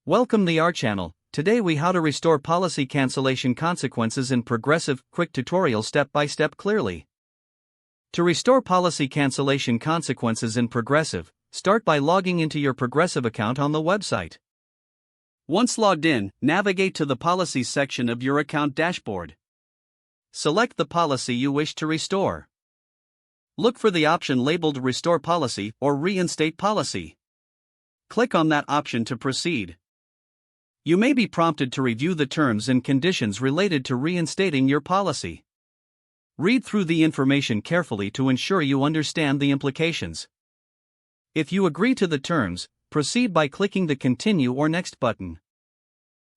Welcome to our channel. Today we how to restore policy cancellation consequences in Progressive, quick tutorial step by step clearly. To restore policy cancellation consequences in Progressive, start by logging into your Progressive account on the website. Once logged in, navigate to the Policies section of your account dashboard. Select the policy you wish to restore. Look for the option labeled Restore Policy or Reinstate Policy. Click on that option to proceed. You may be prompted to review the terms and conditions related to reinstating your policy. Read through the information carefully to ensure you understand the implications. If you agree to the terms, proceed by clicking the Continue or Next button.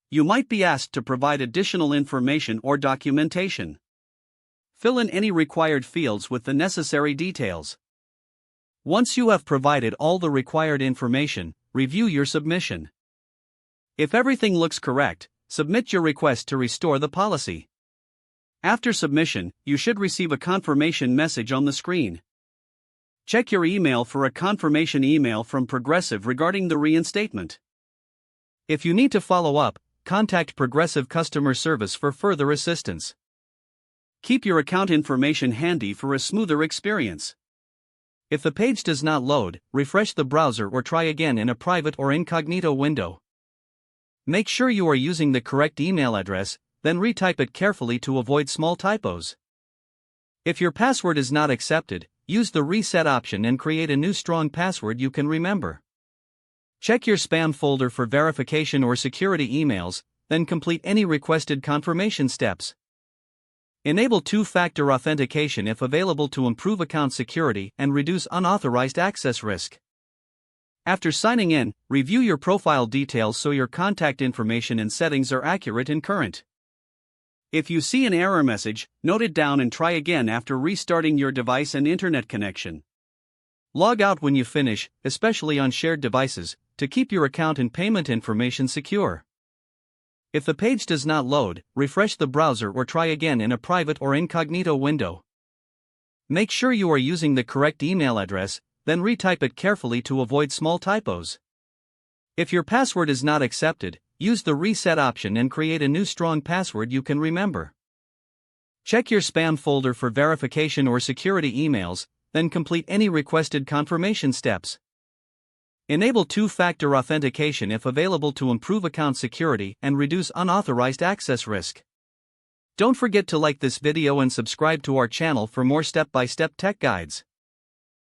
You might be asked to provide additional information or documentation. Fill in any required fields with the necessary details. Once you have provided all the required information, review your submission. If everything looks correct, submit your request to restore the policy. After submission, you should receive a confirmation message on the screen. Check your email for a confirmation email from Progressive regarding the reinstatement. If you need to follow up, contact Progressive Customer Service for further assistance. Keep your account information handy for a smoother experience. If the page does not load, refresh the browser or try again in a private or incognito window. Make sure you are using the correct email address, then retype it carefully to avoid small typos. If your password is not accepted, use the reset option and create a new strong password you can remember. Check your spam folder for verification or security emails, then complete any requested confirmation steps. Enable two-factor authentication if available to improve account security and reduce unauthorized access risk. After signing in, review your profile details so your contact information and settings are accurate and current. If you see an error message, note it down and try again after restarting your device and internet connection. Log out when you finish, especially on shared devices, to keep your account and payment information secure. If the page does not load, refresh the browser or try again in a private or incognito window. Make sure you are using the correct email address, then retype it carefully to avoid small typos. If your password is not accepted, use the reset option and create a new strong password you can remember. Check your spam folder for verification or security emails, then complete any requested confirmation steps. Enable two-factor authentication if available to improve account security and reduce unauthorized access risk. Don't forget to like this video and subscribe to our channel for more step-by-step tech guides.